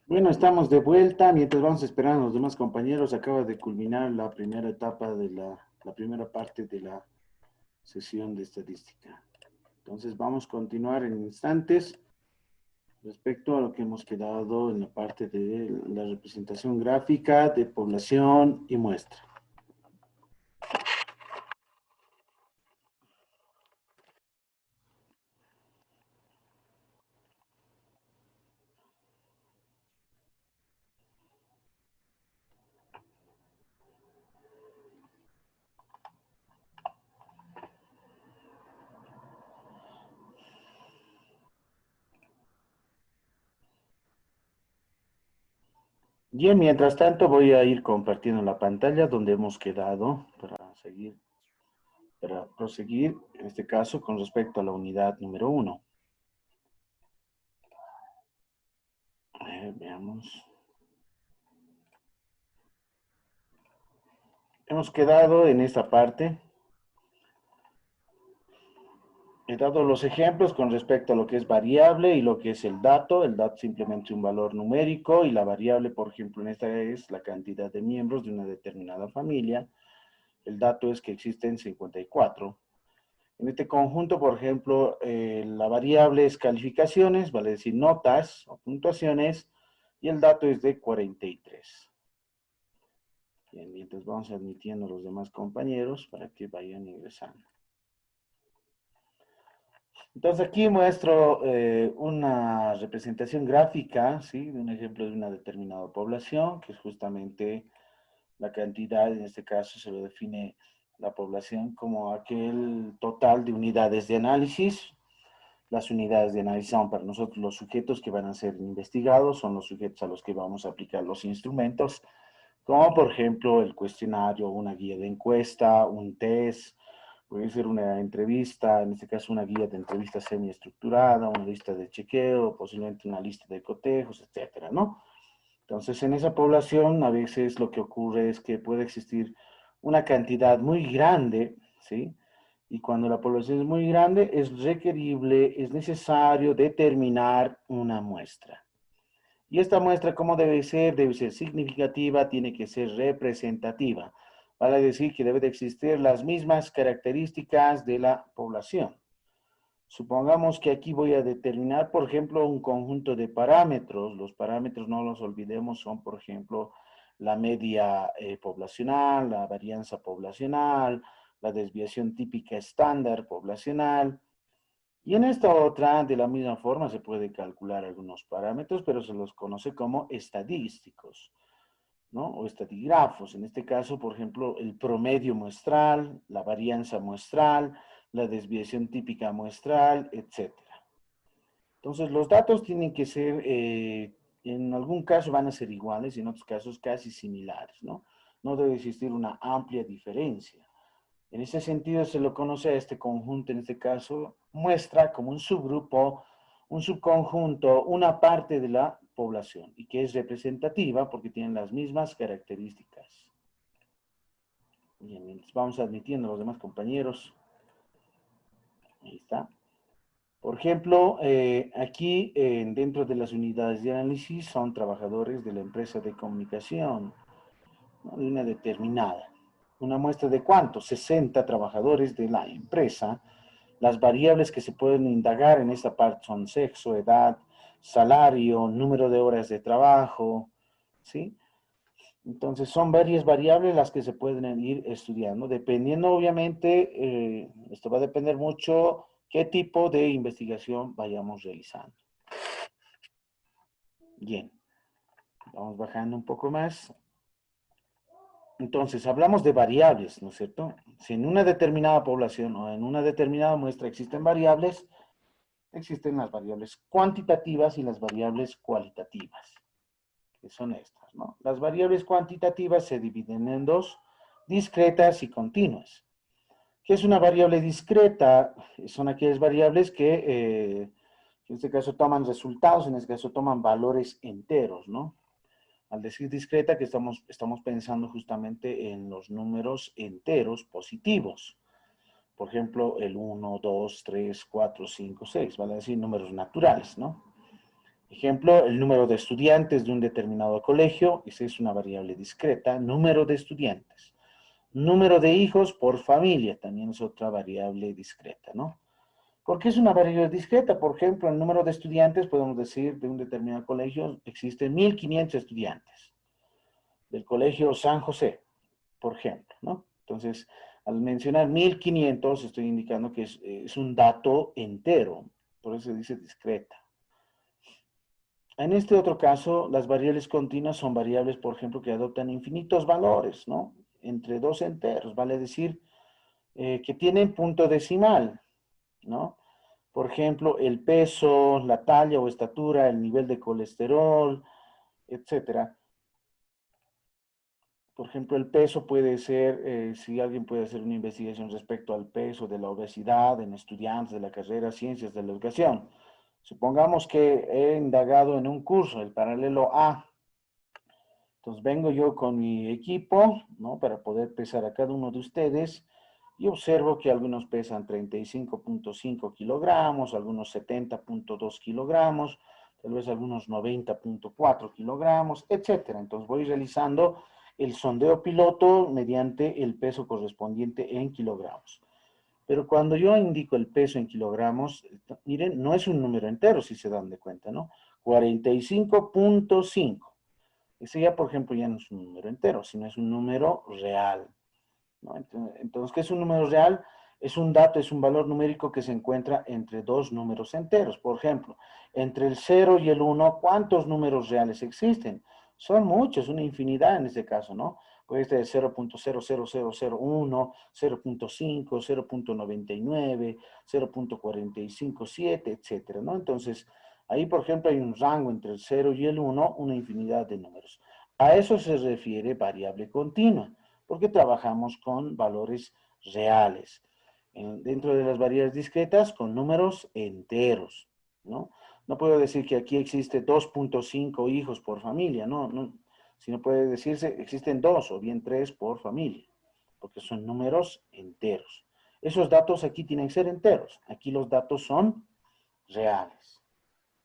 Bueno, estamos de vuelta. Mientras vamos esperando a los demás compañeros, acaba de culminar la primera etapa de la primera parte de la sesión de estadística. Entonces vamos a continuar en instantes respecto a lo que hemos quedado en la parte de la representación gráfica de población y muestra. Bien, mientras tanto voy a ir compartiendo la pantalla donde hemos quedado para proseguir, en este caso, con respecto a la unidad número 1. Veamos. Hemos quedado en esta parte. He dado los ejemplos con respecto a lo que es variable y lo que es el dato. El dato es simplemente un valor numérico y la variable, por ejemplo, en esta es la cantidad de miembros de una determinada familia. El dato es que existen 54. En este conjunto, por ejemplo, la variable es calificaciones, vale decir notas o puntuaciones, y el dato es de 43. Bien, mientras vamos admitiendo a los demás compañeros para que vayan ingresando. Entonces aquí muestro una representación gráfica, ¿sí? De un ejemplo de una determinada población, que es justamente la cantidad, en este caso se lo define la población como aquel total de unidades de análisis. Las unidades de análisis son para nosotros los sujetos que van a ser investigados, son los sujetos a los que vamos a aplicar los instrumentos, como por ejemplo el cuestionario, una guía de encuesta, un test, puede ser una entrevista, en este caso una guía de entrevista semiestructurada, una lista de chequeo, posiblemente una lista de cotejos, etcétera, ¿no? Entonces, en esa población a veces lo que ocurre es que puede existir una cantidad muy grande, ¿sí? Y cuando la población es muy grande, es requerible, es necesario determinar una muestra. Y esta muestra, ¿cómo debe ser? Debe ser significativa, tiene que ser representativa. Vale decir que debe de existir las mismas características de la población. Supongamos que aquí voy a determinar, por ejemplo, un conjunto de parámetros. Los parámetros, no los olvidemos, son, por ejemplo, la media poblacional, la varianza poblacional, la desviación típica estándar poblacional. Y en esta otra, de la misma forma, se puede calcular algunos parámetros, pero se los conoce como estadísticos, ¿no? O estadigrafos. En este caso, por ejemplo, el promedio muestral, la varianza muestral, la desviación típica muestral, etcétera. Entonces, los datos tienen que ser, en algún caso van a ser iguales, y en otros casos casi similares, ¿no? No debe existir una amplia diferencia. En ese sentido se lo conoce a este conjunto, en este caso, muestra como un subgrupo, un subconjunto, una parte de la población y que es representativa porque tienen las mismas características. Bien, vamos admitiendo a los demás compañeros. Ahí está. Por ejemplo, aquí dentro de las unidades de análisis son trabajadores de la empresa de comunicación, ¿no? De una determinada. Una muestra de cuántos, 60 trabajadores de la empresa. Las variables que se pueden indagar en esta parte son sexo, edad, salario, número de horas de trabajo, ¿sí? Entonces son varias variables las que se pueden ir estudiando, dependiendo obviamente, esto va a depender mucho qué tipo de investigación vayamos realizando. Bien, vamos bajando un poco más. Entonces, hablamos de variables, ¿no es cierto? Si en una determinada población o en una determinada muestra existen variables, existen las variables cuantitativas y las variables cualitativas, que son estas, ¿no? Las variables cuantitativas se dividen en dos, discretas y continuas. ¿Qué es una variable discreta? Son aquellas variables que en este caso toman resultados, en este caso toman valores enteros, ¿no? Al decir discreta, que estamos pensando justamente en los números enteros positivos. Por ejemplo, el 1, 2, 3, 4, 5, 6, vale decir números naturales, ¿no? Ejemplo, el número de estudiantes de un determinado colegio, esa es una variable discreta, número de estudiantes. Número de hijos por familia, también es otra variable discreta, ¿no? ¿Por qué es una variable discreta? Por ejemplo, el número de estudiantes, podemos decir, de un determinado colegio, existen 1.500 estudiantes del colegio San José, por ejemplo, ¿no? Entonces, al mencionar 1.500, estoy indicando que es un dato entero, por eso se dice discreta. En este otro caso, las variables continuas son variables, por ejemplo, que adoptan infinitos valores, ¿no? Entre dos enteros, vale decir, que tienen punto decimal, ¿no? Por ejemplo, el peso, la talla o estatura, el nivel de colesterol, etcétera. Por ejemplo, el peso puede ser, si alguien puede hacer una investigación respecto al peso de la obesidad en estudiantes de la carrera Ciencias de la Educación. Supongamos que he indagado en un curso, el paralelo A. Entonces vengo yo con mi equipo, ¿no? Para poder pesar a cada uno de ustedes y observo que algunos pesan 35.5 kilogramos, algunos 70.2 kilogramos, tal vez algunos 90.4 kilogramos, etcétera. Entonces voy realizando el sondeo piloto mediante el peso correspondiente en kilogramos. Pero cuando yo indico el peso en kilogramos, miren, no es un número entero, si se dan de cuenta, ¿no? 45.5. Ese ya, por ejemplo, ya no es un número entero, sino es un número real, ¿no? Entonces, ¿qué es un número real? Es un dato, es un valor numérico que se encuentra entre dos números enteros. Por ejemplo, entre el 0 y el 1, ¿cuántos números reales existen? Son muchos, una infinidad en este caso, ¿no? Puede ser 0.000001, 0.5, 0.99, 0.457, etcétera, ¿no? Entonces, ahí, por ejemplo, hay un rango entre el 0 y el 1, una infinidad de números. A eso se refiere variable continua, porque trabajamos con valores reales. Dentro de las variables discretas, con números enteros, ¿no? No puedo decir que aquí existe 2.5 hijos por familia, no, sino puede decirse existen 2 o bien 3 por familia, porque son números enteros. Esos datos aquí tienen que ser enteros, aquí los datos son reales.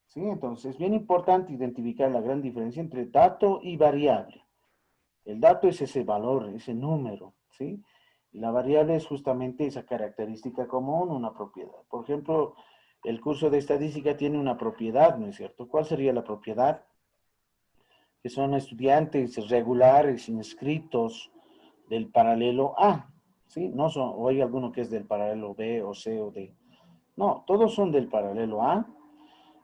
¿Sí? Entonces, es bien importante identificar la gran diferencia entre dato y variable. El dato es ese valor, ese número, ¿sí? Y la variable es justamente esa característica común, una propiedad. Por ejemplo, el curso de estadística tiene una propiedad, ¿no es cierto? ¿Cuál sería la propiedad? Que son estudiantes regulares inscritos del paralelo A, ¿sí? No son, o hay alguno que es del paralelo B o C o D. No, todos son del paralelo A.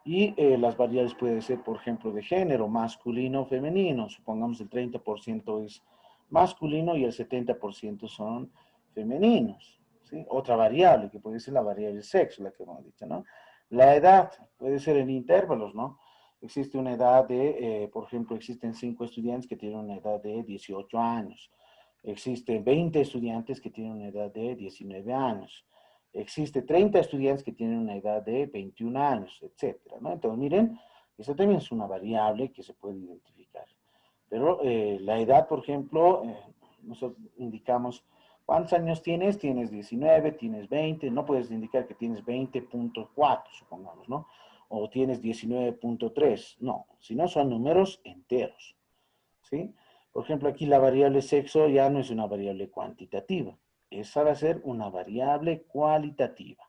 Y las variables pueden ser, por ejemplo, de género, masculino o femenino. Supongamos el 30% es masculino y el 70% son femeninos. ¿Sí? Otra variable, que puede ser la variable sexo, la que hemos dicho, ¿no? La edad puede ser en intervalos, ¿no? Existe una edad de, por ejemplo, existen 5 estudiantes que tienen una edad de 18 años. Existen 20 estudiantes que tienen una edad de 19 años. Existe 30 estudiantes que tienen una edad de 21 años, etcétera, ¿no? Entonces, miren, eso también es una variable que se puede identificar. Pero la edad, por ejemplo, nosotros indicamos cuántos años tienes, tienes 19, tienes 20, no puedes indicar que tienes 20.4, supongamos, ¿no? O tienes 19.3, no, sino son números enteros, ¿sí? Por ejemplo, aquí la variable sexo ya no es una variable cuantitativa, esa va a ser una variable cualitativa.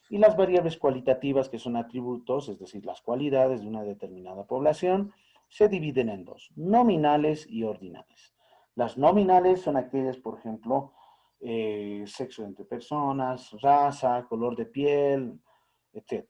Y las variables cualitativas, que son atributos, es decir, las cualidades de una determinada población, se dividen en dos, nominales y ordinales. Las nominales son aquellas, por ejemplo, sexo entre personas, raza, color de piel, etc.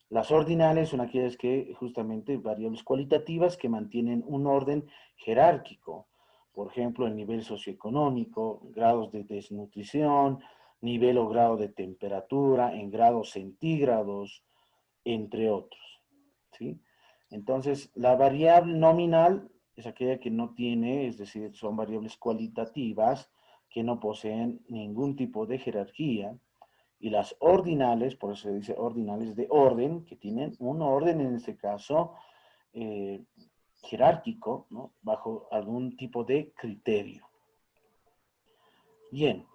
Las ordinales son aquellas que justamente variables cualitativas que mantienen un orden jerárquico. Por ejemplo, el nivel socioeconómico, grados de desnutrición, nivel o grado de temperatura en grados centígrados, entre otros. ¿Sí? Entonces, la variable nominal es aquella que no tiene, es decir, son variables cualitativas que no poseen ningún tipo de jerarquía, y las ordinales, por eso se dice ordinales de orden, que tienen un orden en este caso eh, jerárquico, ¿no? Bajo algún tipo de criterio. Bien,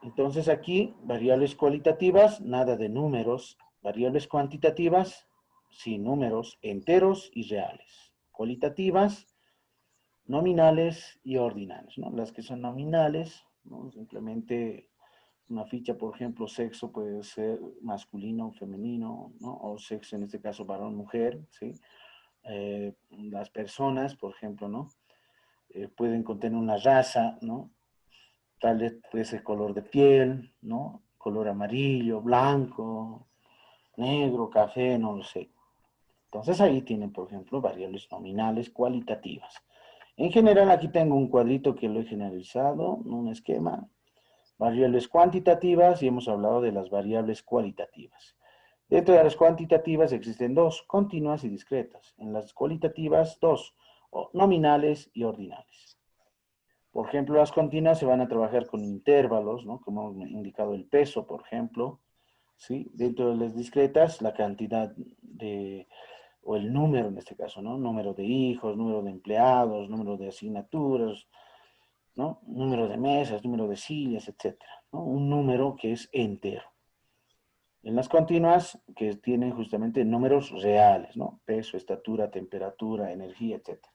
entonces aquí variables cualitativas, nada de números, variables cuantitativas, sí, números enteros y reales. Cualitativas, nominales y ordinales, ¿no? Las que son nominales, ¿no? Simplemente una ficha, por ejemplo, sexo puede ser masculino o femenino, ¿no? O sexo, en este caso, varón, mujer, ¿sí? Las personas, por ejemplo, ¿no? Pueden contener una raza, ¿no? Tal vez puede ser color de piel, ¿no? Color amarillo, blanco, negro, café, no lo sé. Entonces ahí tienen, por ejemplo, variables nominales cualitativas. En general, aquí tengo un cuadrito que lo he generalizado, un esquema. Variables cuantitativas y hemos hablado de las variables cualitativas. Dentro de las cuantitativas existen dos, continuas y discretas. En las cualitativas, dos, nominales y ordinales. Por ejemplo, las continuas se van a trabajar con intervalos, ¿no? Como hemos indicado el peso, por ejemplo. ¿Sí? Dentro de las discretas, la cantidad de, o el número en este caso, ¿no? Número de hijos, número de empleados, número de asignaturas, ¿no? Número de mesas, número de sillas, etcétera, ¿no? Un número que es entero. En las continuas, que tienen justamente números reales, ¿no? Peso, estatura, temperatura, energía, etcétera.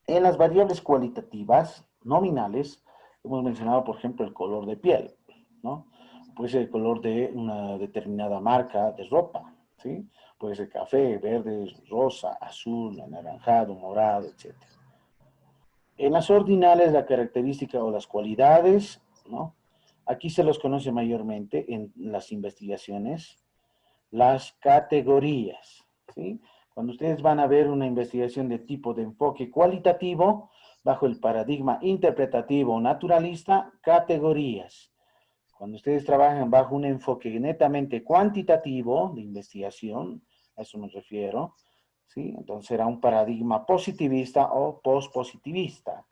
En las variables cualitativas, nominales, hemos mencionado, por ejemplo, el color de piel, ¿no? Puede ser el color de una determinada marca de ropa, ¿sí? Puede ser café, verde, rosa, azul, anaranjado, morado, etcétera. En las ordinales, la característica o las cualidades, ¿no? Aquí se los conoce mayormente en las investigaciones, las categorías, ¿sí? Cuando ustedes van a ver una investigación de tipo de enfoque cualitativo, bajo el paradigma interpretativo o naturalista, categorías. Cuando ustedes trabajan bajo un enfoque netamente cuantitativo de investigación, a eso me refiero, ¿sí? Entonces será un paradigma positivista o pospositivista.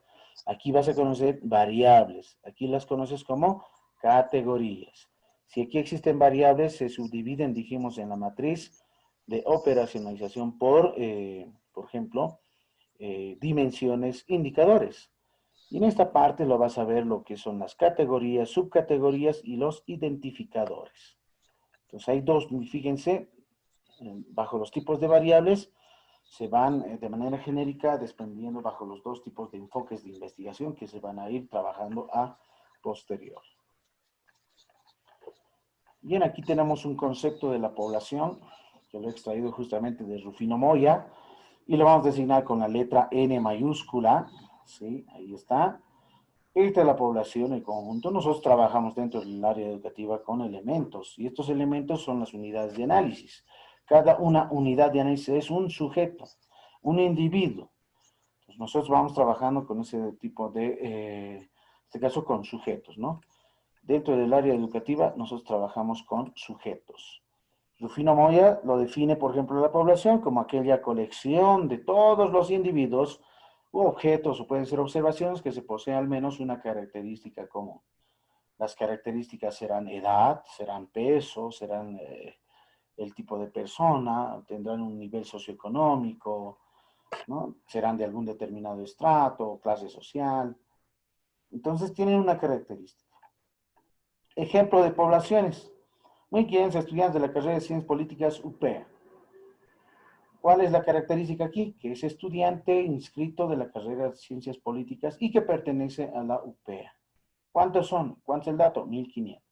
Aquí vas a conocer variables, aquí las conoces como categorías. Si aquí existen variables, se subdividen, dijimos, en la matriz de operacionalización por ejemplo, dimensiones, indicadores. Y en esta parte lo vas a ver lo que son las categorías, subcategorías y los identificadores. Entonces hay dos, fíjense, bajo los tipos de variables se van de manera genérica desprendiendo bajo los dos tipos de enfoques de investigación que se van a ir trabajando a posterior. Bien, aquí tenemos un concepto de la población que lo he extraído justamente de Rufino Moya y lo vamos a designar con la letra N mayúscula. ¿Sí? Ahí está. Esta es la población en conjunto. Nosotros trabajamos dentro del área educativa con elementos y estos elementos son las unidades de análisis. Cada una unidad de análisis es un sujeto, un individuo. Entonces nosotros vamos trabajando con ese tipo de, en este caso con sujetos, ¿no? Dentro del área educativa nosotros trabajamos con sujetos. Rufino Moya lo define, por ejemplo, la población como aquella colección de todos los individuos u objetos, o pueden ser observaciones, que se poseen al menos una característica común. Las características serán edad, serán peso, serán el tipo de persona, tendrán un nivel socioeconómico, ¿no? Serán de algún determinado estrato o clase social. Entonces tienen una característica. Ejemplo de poblaciones. Muy bien, estudiantes de la carrera de Ciencias Políticas UPEA. ¿Cuál es la característica aquí? Que es estudiante inscrito de la carrera de Ciencias Políticas y que pertenece a la UPEA. ¿Cuántos son? ¿Cuánto es el dato? 1500.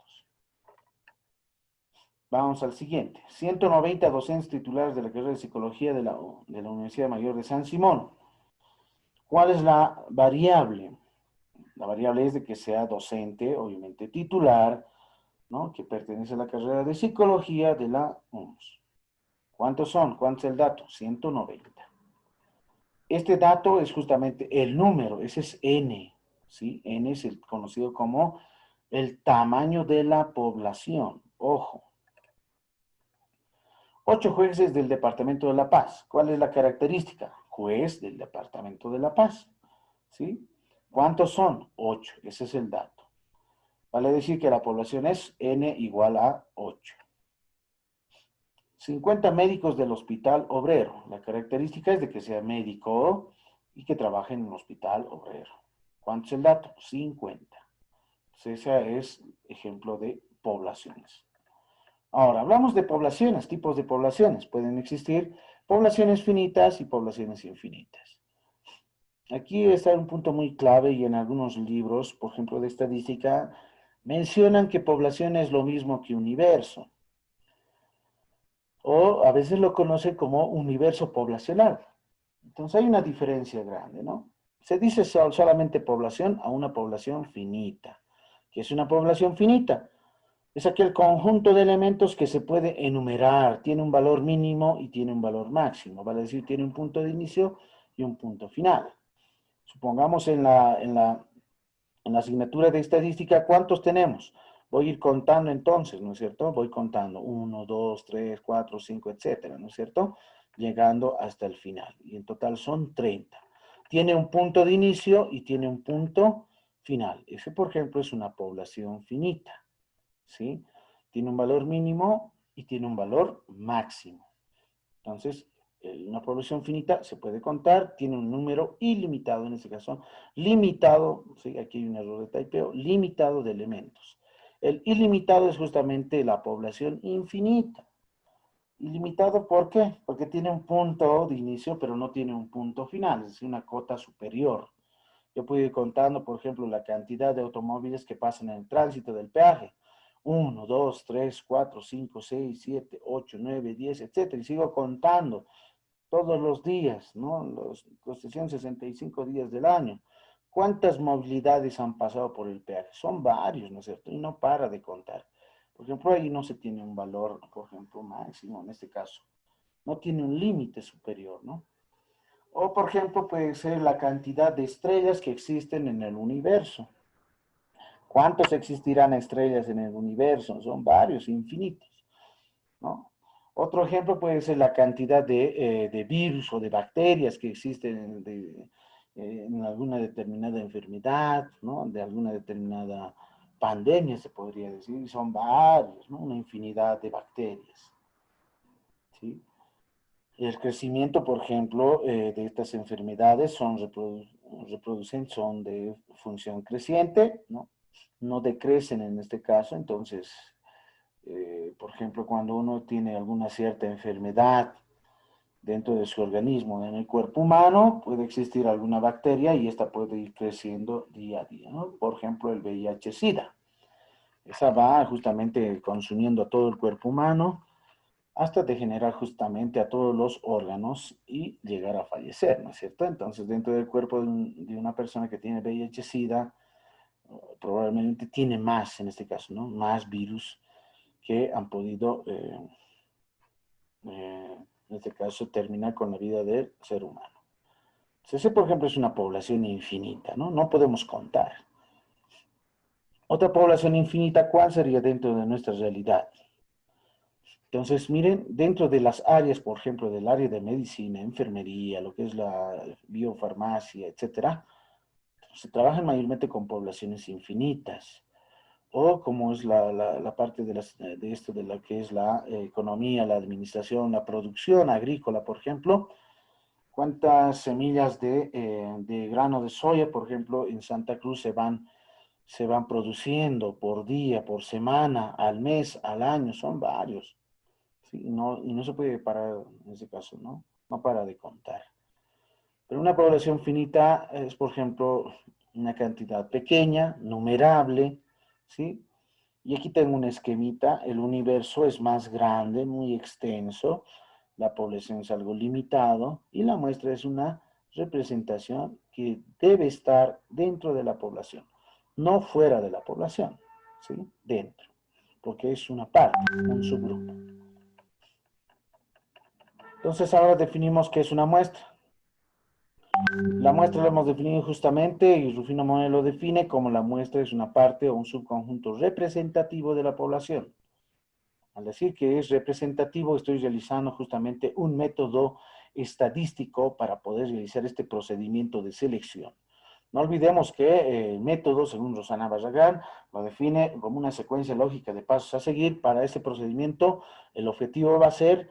Vamos al siguiente. 190 docentes titulares de la carrera de Psicología de la Universidad Mayor de San Simón. ¿Cuál es la variable? La variable es de que sea docente, obviamente titular, ¿no? Que pertenece a la carrera de Psicología de la UNS. ¿Cuántos son? ¿Cuánto es el dato? 190. Este dato es justamente el número, ese es N, ¿sí? N es el conocido como el tamaño de la población. Ojo. 8 jueces del Departamento de La Paz. ¿Cuál es la característica? Juez del Departamento de La Paz, ¿sí? ¿Cuántos son? 8, ese es el dato. Vale decir que la población es N igual a 8. 50 médicos del Hospital Obrero. La característica es de que sea médico y que trabaje en un hospital obrero. ¿Cuánto es el dato? 50. Entonces, ese es ejemplo de poblaciones. Ahora, hablamos de poblaciones, tipos de poblaciones. Pueden existir poblaciones finitas y poblaciones infinitas. Aquí está un punto muy clave y en algunos libros, por ejemplo, de estadística, mencionan que población es lo mismo que universo, o a veces lo conocen como universo poblacional. Entonces hay una diferencia grande, ¿no? Se dice solamente población a una población finita. ¿Qué es una población finita? Es aquel conjunto de elementos que se puede enumerar, tiene un valor mínimo y tiene un valor máximo, vale decir, tiene un punto de inicio y un punto final. Supongamos en la asignatura de estadística, ¿cuántos tenemos? Voy a ir contando entonces, ¿no es cierto? Voy contando 1, 2, 3, 4, 5, etcétera, ¿no es cierto? Llegando hasta el final. Y en total son 30. Tiene un punto de inicio y tiene un punto final. Ese, por ejemplo, es una población finita, ¿sí? Tiene un valor mínimo y tiene un valor máximo. Entonces, una población finita se puede contar, tiene un número ilimitado, en este caso, limitado, ¿sí? Aquí hay un error de typeo, limitado de elementos. El ilimitado es justamente la población infinita. Ilimitado, ¿por qué? Porque tiene un punto de inicio, pero no tiene un punto final, es decir, una cota superior. Yo puedo ir contando, por ejemplo, la cantidad de automóviles que pasan en el tránsito del peaje. 1, 2, 3, 4, 5, 6, 7, 8, 9, 10, etcétera. Y sigo contando todos los días, ¿no? Los 365 días del año. ¿Cuántas movilidades han pasado por el peaje? Son varios, ¿no es cierto? Y no para de contar. Por ejemplo, ahí no se tiene un valor, por ejemplo, máximo en este caso. No tiene un límite superior, ¿no? O, por ejemplo, puede ser la cantidad de estrellas que existen en el universo. ¿Cuántos existirán estrellas en el universo? Son varios, infinitos, ¿no? Otro ejemplo puede ser la cantidad de virus o de bacterias que existen en alguna determinada enfermedad, ¿no? De alguna determinada pandemia, se podría decir, y son varios, ¿no? Una infinidad de bacterias, ¿sí? El crecimiento, por ejemplo, de estas enfermedades son de función creciente, ¿no? No decrecen en este caso, entonces, por ejemplo, cuando uno tiene alguna cierta enfermedad dentro de su organismo, en el cuerpo humano, puede existir alguna bacteria y esta puede ir creciendo día a día, ¿no? Por ejemplo, el VIH-Sida. Esa va justamente consumiendo a todo el cuerpo humano hasta degenerar justamente a todos los órganos y llegar a fallecer, ¿no es cierto? Entonces, dentro del cuerpo de una persona que tiene VIH-Sida, probablemente tiene más, en este caso, ¿no? Más virus que han podido, en este caso, terminar con la vida del ser humano. Entonces, ese, por ejemplo, es una población infinita, ¿no? No podemos contar. Otra población infinita, ¿cuál sería dentro de nuestra realidad? Entonces, miren, dentro de las áreas, por ejemplo, del área de medicina, enfermería, lo que es la biofarmacia, etcétera, se trabajan mayormente con poblaciones infinitas. O como es la parte de esto de lo que es la economía, la administración, la producción agrícola, por ejemplo, cuántas semillas de grano de soya, por ejemplo, en Santa Cruz se van produciendo por día, por semana, al mes, al año, son varios. ¿Sí? Y no se puede parar en ese caso, ¿no? No para de contar. Pero una población finita es, por ejemplo, una cantidad pequeña, numerable, ¿sí? Y aquí tengo un esquemita, el universo es más grande, muy extenso, la población es algo limitado y la muestra es una representación que debe estar dentro de la población, no fuera de la población, ¿sí? Dentro, porque es una parte, un subgrupo. Entonces ahora definimos qué es una muestra. La muestra la hemos definido justamente y Rufino Moneo lo define como la muestra es una parte o un subconjunto representativo de la población. Al decir que es representativo, estoy realizando justamente un método estadístico para poder realizar este procedimiento de selección. No olvidemos que el método, según Rosana Barragán, lo define como una secuencia lógica de pasos a seguir. Para este procedimiento, el objetivo va a ser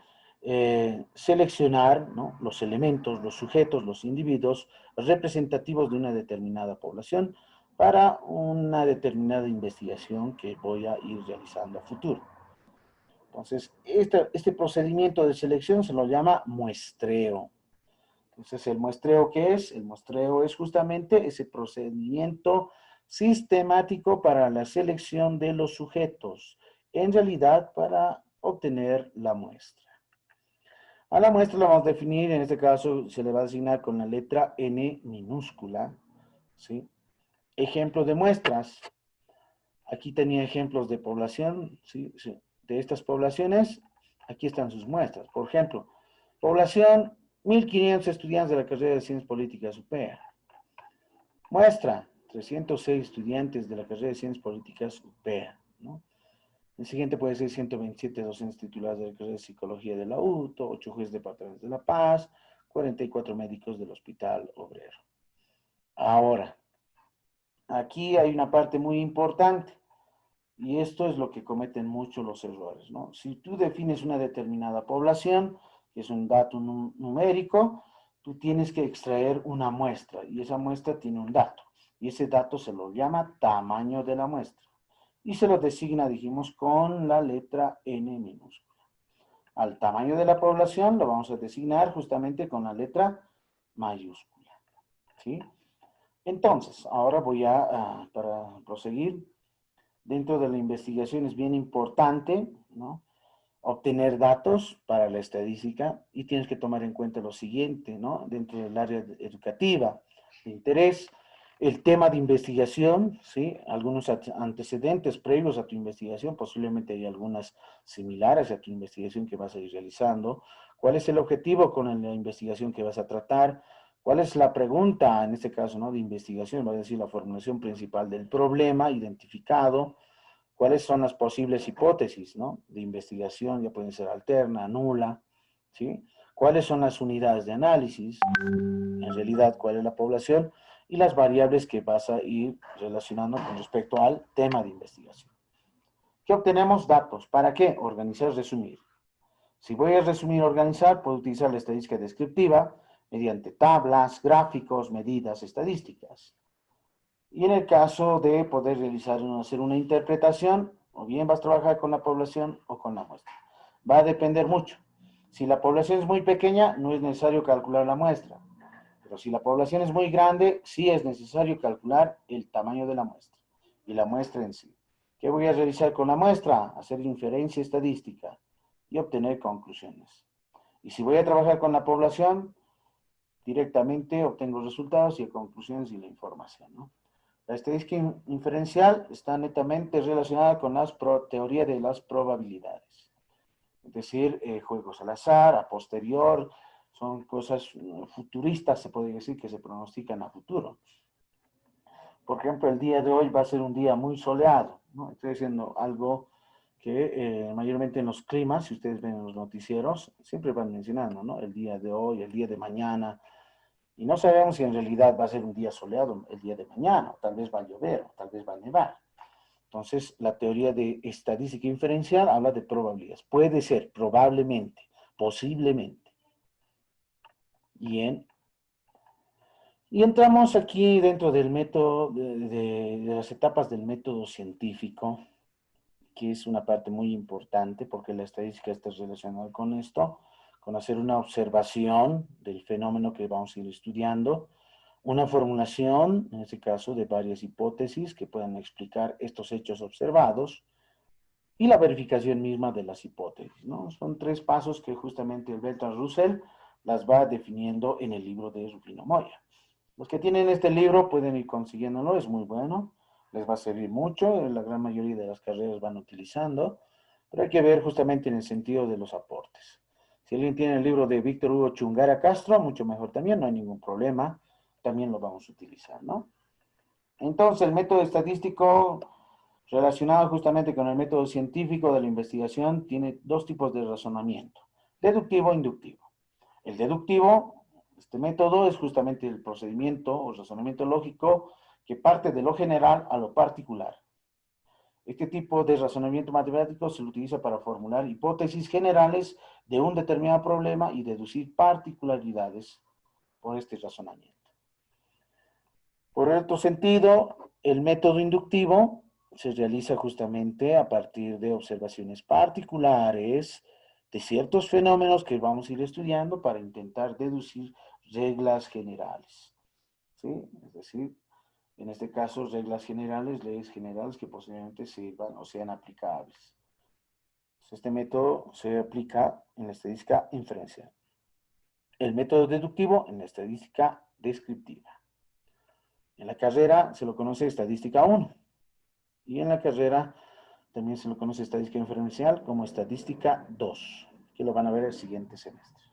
seleccionar, ¿no?, los elementos, los sujetos, los individuos representativos de una determinada población para una determinada investigación que voy a ir realizando a futuro. Entonces, este procedimiento de selección se lo llama muestreo. Entonces, ¿el muestreo qué es? El muestreo es justamente ese procedimiento sistemático para la selección de los sujetos, en realidad para obtener la muestra. A la muestra la vamos a definir, en este caso se le va a asignar con la letra N minúscula, ¿sí? Ejemplo de muestras. Aquí tenía ejemplos de población, ¿sí? Sí. De estas poblaciones, aquí están sus muestras. Por ejemplo, población 1.500 estudiantes de la carrera de Ciencias Políticas UPEA. Muestra, 306 estudiantes de la carrera de Ciencias Políticas UPEA, ¿no? El siguiente puede ser 127 docentes titulados de la carrera de Psicología de la UTO, 8 jueces departamentales de La Paz, 44 médicos del Hospital Obrero. Ahora, aquí hay una parte muy importante. Y esto es lo que cometen mucho los errores, ¿no? Si tú defines una determinada población, que es un dato numérico, tú tienes que extraer una muestra y esa muestra tiene un dato. Y ese dato se lo llama tamaño de la muestra. Y se lo designa, dijimos, con la letra N minúscula. Al tamaño de la población lo vamos a designar justamente con la letra mayúscula, ¿sí? Entonces, ahora voy para proseguir, dentro de la investigación es bien importante, ¿no?, obtener datos para la estadística y tienes que tomar en cuenta lo siguiente, ¿no? Dentro del área educativa de interés, el tema de investigación, ¿sí? Algunos antecedentes previos a tu investigación, posiblemente hay algunas similares a tu investigación que vas a ir realizando. ¿Cuál es el objetivo con la investigación que vas a tratar? ¿Cuál es la pregunta, en este caso, ¿no?, de investigación? Va a decir la formulación principal del problema identificado. ¿Cuáles son las posibles hipótesis, ¿no?, de investigación? Ya pueden ser alterna, nula, ¿sí? ¿Cuáles son las unidades de análisis? En realidad, ¿cuál es la población? Y las variables que vas a ir relacionando con respecto al tema de investigación. ¿Qué obtenemos? Datos. ¿Para qué? Organizar, resumir. Si voy a resumir, organizar, puedo utilizar la estadística descriptiva mediante tablas, gráficos, medidas, estadísticas. Y en el caso de poder hacer una interpretación, o bien vas a trabajar con la población o con la muestra. Va a depender mucho. Si la población es muy pequeña, no es necesario calcular la muestra. Pero si la población es muy grande, sí es necesario calcular el tamaño de la muestra y la muestra en sí. ¿Qué voy a realizar con la muestra? Hacer inferencia estadística y obtener conclusiones. Y si voy a trabajar con la población, directamente obtengo resultados y conclusiones y la información, ¿no? La estadística inferencial está netamente relacionada con la teoría de las probabilidades. Es decir, juegos al azar, a posterior, son cosas futuristas, se puede decir, que se pronostican a futuro. Por ejemplo, el día de hoy va a ser un día muy soleado, ¿no? Estoy diciendo algo que mayormente en los climas, si ustedes ven en los noticieros, siempre van mencionando, ¿no? El día de hoy, el día de mañana, y no sabemos si en realidad va a ser un día soleado el día de mañana, o tal vez va a llover, o tal vez va a nevar. Entonces, la teoría de estadística inferencial habla de probabilidades. Puede ser, probablemente, posiblemente. Bien. Y entramos aquí dentro del método, de las etapas del método científico, que es una parte muy importante porque la estadística está relacionada con esto, con hacer una observación del fenómeno que vamos a ir estudiando, una formulación, en este caso, de varias hipótesis que puedan explicar estos hechos observados y la verificación misma de las hipótesis, ¿no? Son tres pasos que justamente el Bertrand Russell las va definiendo en el libro de Rufino Moya. Los que tienen este libro pueden ir consiguiéndolo, es muy bueno, les va a servir mucho, la gran mayoría de las carreras van utilizando, pero hay que ver justamente en el sentido de los aportes. Si alguien tiene el libro de Víctor Hugo Chungara Castro, mucho mejor también, no hay ningún problema, también lo vamos a utilizar, ¿no? Entonces, el método estadístico relacionado justamente con el método científico de la investigación tiene dos tipos de razonamiento, deductivo e inductivo. El deductivo, este método, es justamente el procedimiento o razonamiento lógico que parte de lo general a lo particular. Este tipo de razonamiento matemático se utiliza para formular hipótesis generales de un determinado problema y deducir particularidades por este razonamiento. Por otro sentido, el método inductivo se realiza justamente a partir de observaciones particulares de ciertos fenómenos que vamos a ir estudiando para intentar deducir reglas generales, ¿sí? Es decir, en este caso, reglas generales, leyes generales que posiblemente sirvan o sean aplicables. Este método se aplica en la estadística inferencial. El método deductivo en la estadística descriptiva. En la carrera se lo conoce estadística 1 y en la carrera también se lo conoce estadística inferencial como estadística 2, que lo van a ver el siguiente semestre.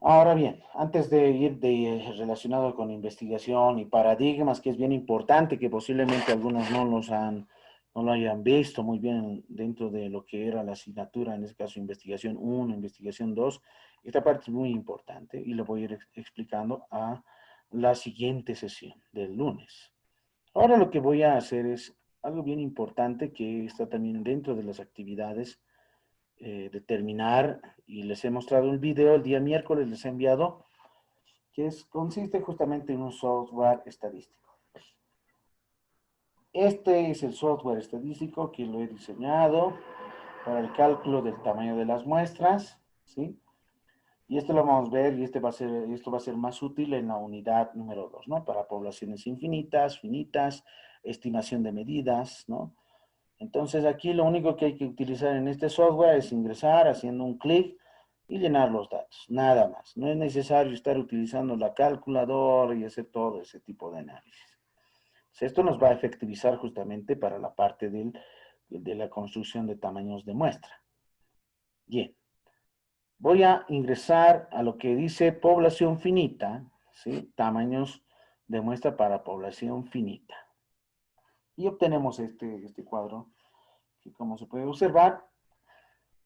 Ahora bien, antes de ir relacionado con investigación y paradigmas, que es bien importante, que posiblemente algunos no lo hayan visto muy bien dentro de lo que era la asignatura, en este caso investigación 1, investigación 2, esta parte es muy importante y lo voy a ir explicando a la siguiente sesión del lunes. Ahora lo que voy a hacer es algo bien importante que está también dentro de las actividades determinar, y les he mostrado un video el día miércoles, les he enviado, consiste justamente en un software estadístico. Este es el software estadístico que lo he diseñado para el cálculo del tamaño de las muestras, ¿sí? Y esto lo vamos a ver, y esto va a ser más útil en la unidad número 2, ¿no? Para poblaciones infinitas, finitas, estimación de medidas, ¿no? Entonces aquí lo único que hay que utilizar en este software es ingresar haciendo un clic y llenar los datos, nada más. No es necesario estar utilizando la calculadora y hacer todo ese tipo de análisis. Esto nos va a efectivizar justamente para la parte de la construcción de tamaños de muestra. Bien, voy a ingresar a lo que dice población finita, ¿sí? Tamaños de muestra para población finita. Y obtenemos este cuadro que, como se puede observar,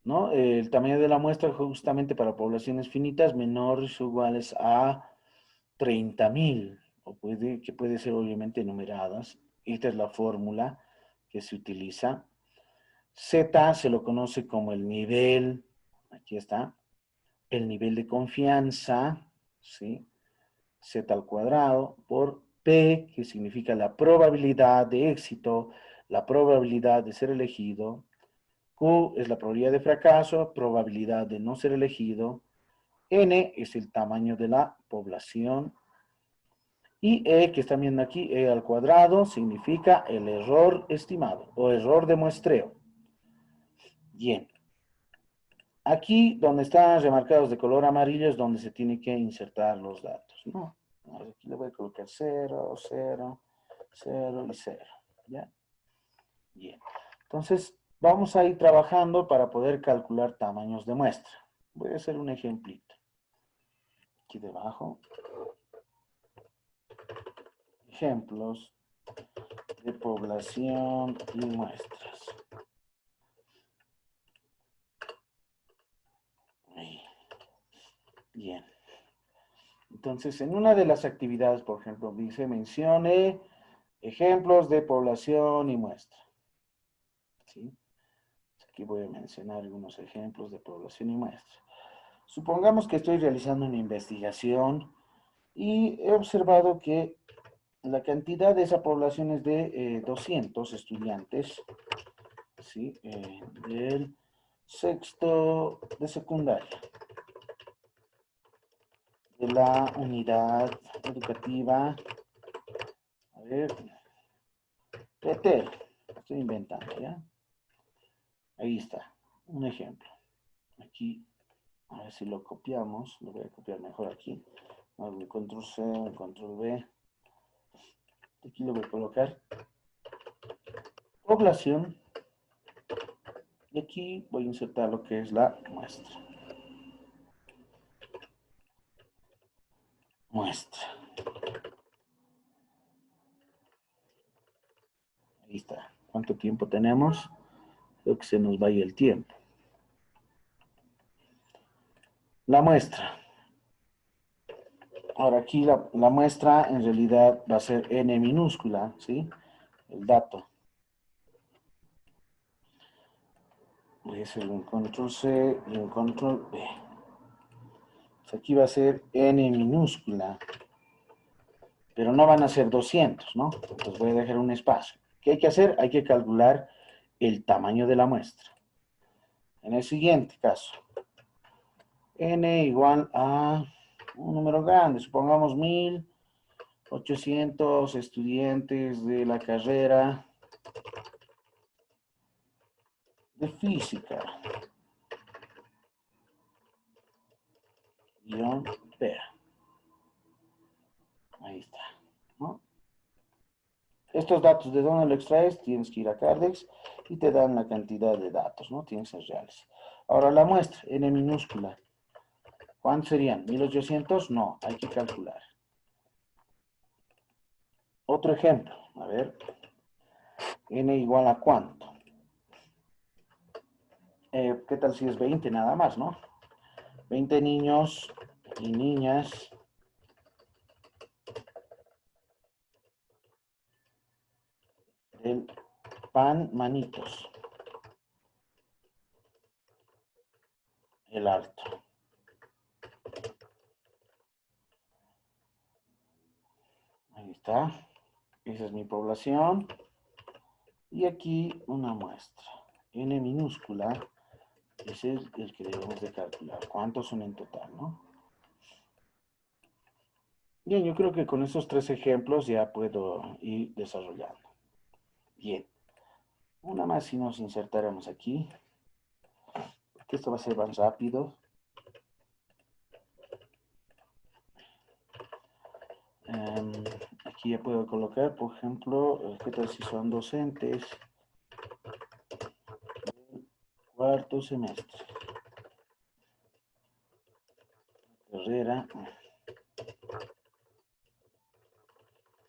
¿no? El tamaño de la muestra justamente para poblaciones finitas menores o iguales a 30.000, o que puede ser obviamente numeradas. Esta es la fórmula que se utiliza. Z se lo conoce como el nivel, aquí está, el nivel de confianza, ¿sí? Z al cuadrado, por P, que significa la probabilidad de éxito, la probabilidad de ser elegido. Q es la probabilidad de fracaso, probabilidad de no ser elegido. N es el tamaño de la población. Y E, que están viendo aquí, E al cuadrado, significa el error estimado o error de muestreo. Bien. Aquí, donde están remarcados de color amarillo, es donde se tiene que insertar los datos, ¿no? Aquí le voy a colocar 0, 0, 0 y 0. ¿Ya? Bien. Entonces, vamos a ir trabajando para poder calcular tamaños de muestra. Voy a hacer un ejemplito. Aquí debajo. Ejemplos de población y muestras. Bien. Entonces, en una de las actividades, por ejemplo, dice, mencione ejemplos de población y muestra. ¿Sí? Aquí voy a mencionar algunos ejemplos de población y muestra. Supongamos que estoy realizando una investigación y he observado que la cantidad de esa población es de 200 estudiantes, ¿sí? Del sexto de secundaria, de la unidad educativa, a ver, Pretel, estoy inventando, ¿ya? Ahí está, un ejemplo. Aquí, a ver si lo copiamos, lo voy a copiar mejor aquí. Hago control C, control V. Aquí lo voy a colocar población. Y aquí voy a insertar lo que es la muestra. Muestra. Ahí está. ¿Cuánto tiempo tenemos? Creo que se nos vaya el tiempo. La muestra. Ahora aquí la muestra en realidad va a ser n minúscula, ¿sí? El dato. Voy a hacer un control C y un control V. Aquí va a ser n minúscula, pero no van a ser 200, ¿no? Entonces voy a dejar un espacio. ¿Qué hay que hacer? Hay que calcular el tamaño de la muestra. En el siguiente caso, n igual a un número grande, supongamos 1800 estudiantes de la carrera de física. Guión P. Ahí está, ¿no? Estos datos, ¿de dónde lo extraes? Tienes que ir a Cardex y te dan la cantidad de datos, ¿no? Tienen que ser reales. Ahora la muestra, n minúscula. ¿Cuántos serían? ¿1800? No, hay que calcular. Otro ejemplo, a ver. N igual a ¿cuánto? ¿Qué tal si es 20 nada más, no? 20 niños y niñas del pan manitos. El alto. Ahí está. Esa es mi población. Y aquí una muestra. N minúscula. Ese es el que debemos de calcular. ¿Cuántos son en total, no? Bien, yo creo que con esos tres ejemplos ya puedo ir desarrollando. Bien. Una más si nos insertáramos aquí. Que esto va a ser más rápido. Aquí ya puedo colocar, por ejemplo, ¿qué tal si son docentes del cuarto semestre? Carrera,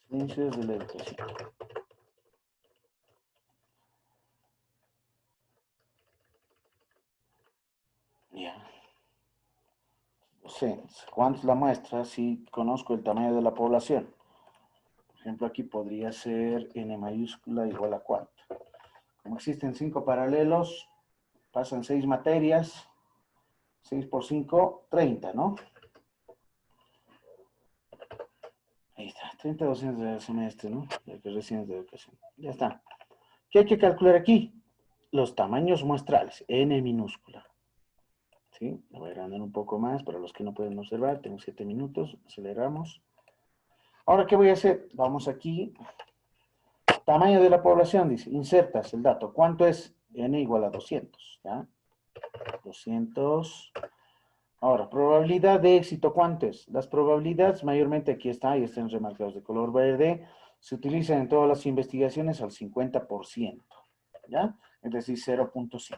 Ciencias de la Educación. Ya. Docentes. ¿Cuánto es la muestra? Si conozco el tamaño de la población. Por ejemplo, aquí podría ser n mayúscula igual a cuánto. Como existen 5 paralelos, pasan 6 materias, 6 por 5, 30, ¿no? Ahí está, 30 docentes del semestre, ¿no? Ya que recién de educación. Ya está. ¿Qué hay que calcular aquí? Los tamaños muestrales, n minúscula. ¿Sí? Lo voy a agrandar un poco más para los que no pueden observar. Tengo 7 minutos, aceleramos. Ahora, ¿qué voy a hacer? Vamos aquí. Tamaño de la población, dice. Insertas el dato. ¿Cuánto es? N igual a 200. ¿Ya? 200. Ahora, probabilidad de éxito, ¿cuánto es? Las probabilidades, mayormente aquí está, y están remarcados de color verde, se utilizan en todas las investigaciones al 50%, ¿ya? Es decir, 0.5.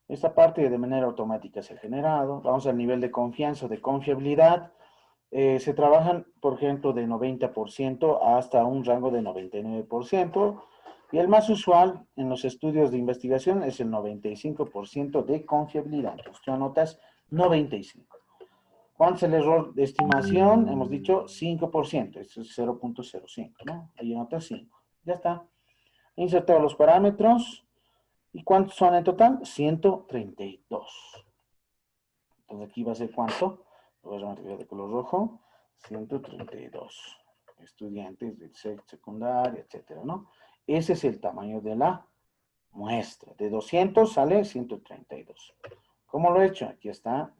Esta parte de manera automática se ha generado. Vamos al nivel de confianza, de confiabilidad. Se trabajan, por ejemplo, de 90% hasta un rango de 99%. Y el más usual en los estudios de investigación es el 95% de confiabilidad. Entonces, tú anotas 95. ¿Cuánto es el error de estimación? Hemos dicho 5%. Esto es 0.05, ¿no? Ahí anotas 5. Ya está. Insertado los parámetros. ¿Y cuántos son en total? 132. Entonces aquí va a ser ¿cuánto? Lo voy a marcar de color rojo. 132 estudiantes de secundaria, etcétera, ¿no? Ese es el tamaño de la muestra. De 200 sale 132. ¿Cómo lo he hecho? Aquí está.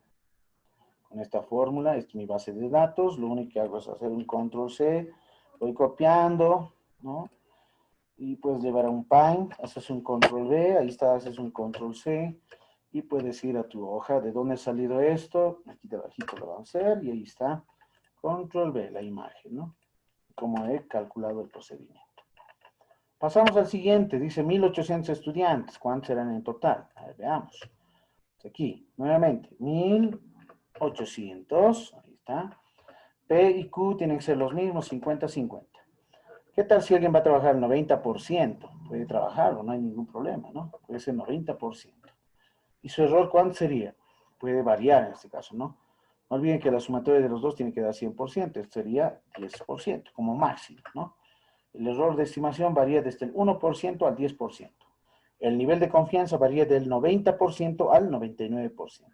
Con esta fórmula, esta es mi base de datos. Lo único que hago es hacer un control C. Voy copiando, ¿no? Y puedes llevar a un Paint, haces un control V, ahí está, haces un control C, y puedes ir a tu hoja de dónde ha salido esto, aquí debajito lo van a hacer, y ahí está, control V, la imagen, ¿no? Como he calculado el procedimiento. Pasamos al siguiente, dice 1800 estudiantes, ¿cuántos serán en total? A ver, veamos. Aquí, nuevamente, 1800, ahí está. P y Q tienen que ser los mismos, 50-50. ¿Qué tal si alguien va a trabajar el 90%? Puede trabajarlo, no hay ningún problema, ¿no? Puede ser 90%. ¿Y su error cuánto sería? Puede variar en este caso, ¿no? No olviden que la sumatoria de los dos tiene que dar 100%, esto sería 10% como máximo, ¿no? El error de estimación varía desde el 1% al 10%. El nivel de confianza varía del 90% al 99%.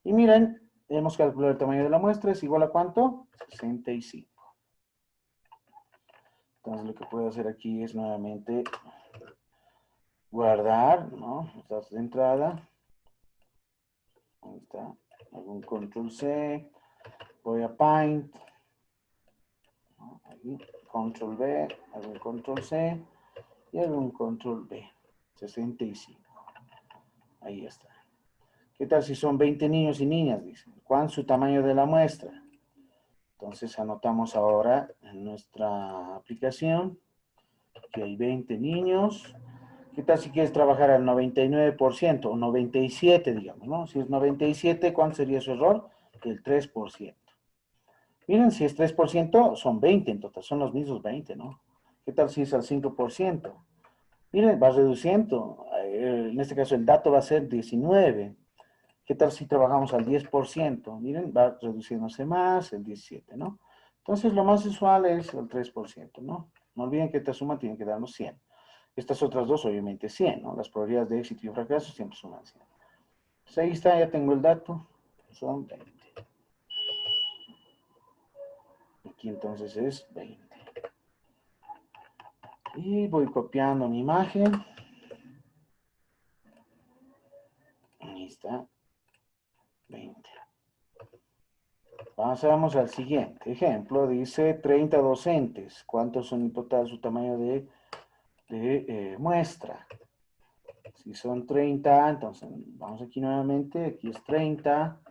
Y miren, hemos calculado el tamaño de la muestra, es igual a ¿cuánto? 65. Entonces lo que puedo hacer aquí es nuevamente guardar, ¿no? Los datos de entrada. Ahí está. Hago un control C. Voy a Paint. ¿No? Ahí, control B. Hago un control C. Y hago un control B. 65. Ahí está. ¿Qué tal si son 20 niños y niñas? Dicen. ¿Cuál es su tamaño de la muestra? Entonces anotamos ahora en nuestra aplicación que hay 20 niños. ¿Qué tal si quieres trabajar al 99% o 97%, digamos, ¿no? Si es 97, ¿cuánto sería su error? El 3%. Miren, si es 3%, son 20 en total, son los mismos 20, ¿no? ¿Qué tal si es al 5%? Miren, va reduciendo. En este caso el dato va a ser 19. ¿Qué tal si trabajamos al 10%? Miren, va reduciéndose más, el 17, ¿no? Entonces, lo más usual es el 3%, ¿no? No olviden que esta suma tiene que darnos 100. Estas otras dos, obviamente, 100, ¿no? Las probabilidades de éxito y fracaso siempre suman 100. Pues ahí está, ya tengo el dato. Son 20. Aquí entonces es 20. Y voy copiando mi imagen. Ahí está. 20. Pasamos al siguiente ejemplo. Dice 30 docentes. ¿Cuántos son en total su tamaño de muestra? Si son 30, entonces vamos aquí nuevamente. Aquí es 30.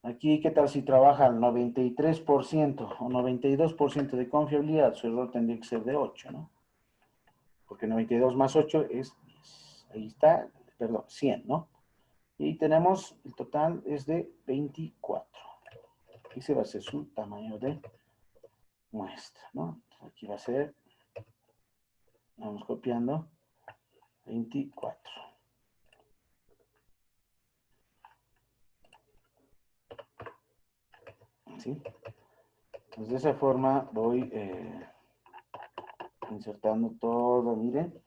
Aquí, ¿qué tal si trabaja al 93% o 92% de confiabilidad? Su error tendría que ser de 8, ¿no? Porque 92 más 8 es 10. Ahí está, perdón, 100, ¿no? Y tenemos, el total es de 24. Ese va a ser su tamaño de muestra, ¿no? Aquí va a ser, vamos copiando, 24. ¿Sí? Entonces de esa forma voy insertando todo, miren,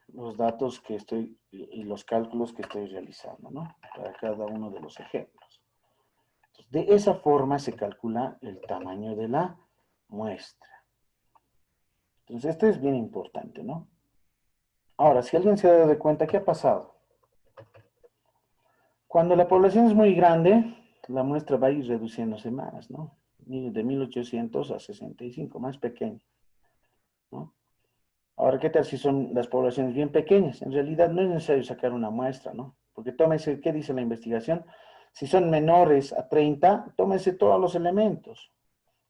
los datos que estoy y los cálculos que estoy realizando, ¿no? Para cada uno de los ejemplos. Entonces, de esa forma se calcula el tamaño de la muestra. Entonces, esto es bien importante, ¿no? Ahora, si alguien se ha dado cuenta, ¿qué ha pasado? Cuando la población es muy grande, la muestra va a ir reduciéndose más, ¿no? De 1800 a 65, más pequeño, ¿no? Ahora, ¿qué tal si son las poblaciones bien pequeñas? En realidad no es necesario sacar una muestra, ¿no? Porque tómese, ¿qué dice la investigación? Si son menores a 30, tómese todos los elementos.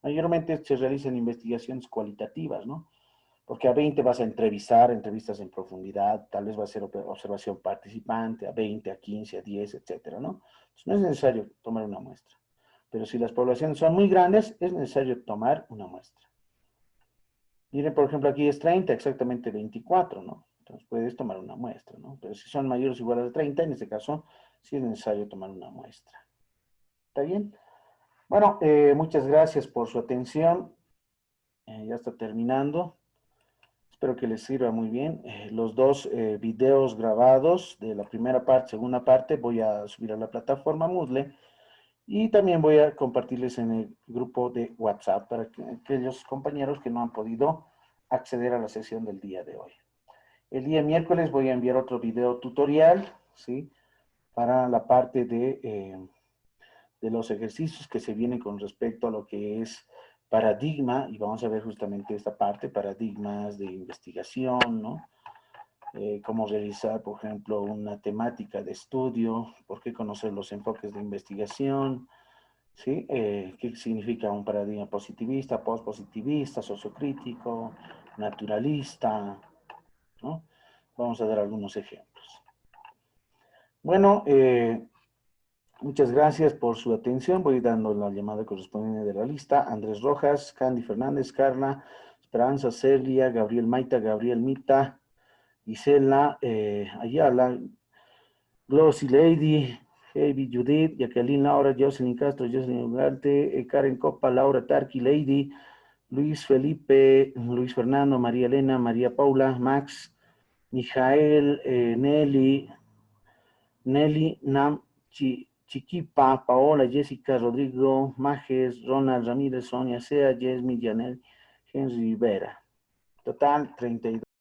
Mayormente se realizan investigaciones cualitativas, ¿no? Porque a 20 vas a entrevistar, entrevistas en profundidad, tal vez va a ser observación participante, a 20, a 15, a 10, etcétera, ¿no? Entonces no es necesario tomar una muestra. Pero si las poblaciones son muy grandes, es necesario tomar una muestra. Miren, por ejemplo, aquí es 30, exactamente 24, ¿no? Entonces puedes tomar una muestra, ¿no? Pero si son mayores o iguales a 30, en este caso, sí es necesario tomar una muestra. ¿Está bien? Bueno, muchas gracias por su atención. Ya está terminando. Espero que les sirva muy bien. Los dos videos grabados de la primera parte, segunda parte, voy a subir a la plataforma Moodle y también voy a compartirles en el grupo de WhatsApp para que aquellos compañeros que no han podido acceder a la sesión del día de hoy. El día miércoles voy a enviar otro video tutorial, ¿sí? Para la parte de los ejercicios que se vienen con respecto a lo que es paradigma, y vamos a ver justamente esta parte, paradigmas de investigación, ¿no? Cómo realizar, por ejemplo, una temática de estudio, por qué conocer los enfoques de investigación, ¿sí? ¿Qué significa un paradigma positivista, postpositivista, sociocrítico, naturalista, ¿no? Vamos a dar algunos ejemplos. Bueno, muchas gracias por su atención. Voy dando la llamada correspondiente de la lista. Andrés Rojas, Candy Fernández, Carla, Esperanza, Celia, Gabriel Maita, Gabriel Mita, Gisela, Ayala, Glossy Lady, Heavy Judith, Jacqueline Laura, Jocelyn Castro, Jocelyn Ugarte, Karen Copa, Laura Tarki, Lady, Luis Felipe, Luis Fernando, María Elena, María Paula, Max, Mijael, Nelly, Nam, Chiquipa, Paola, Jessica, Rodrigo, Majes, Ronald, Ramírez, Sonia, Sea, Jesmy, Janel, Henry Rivera. Total,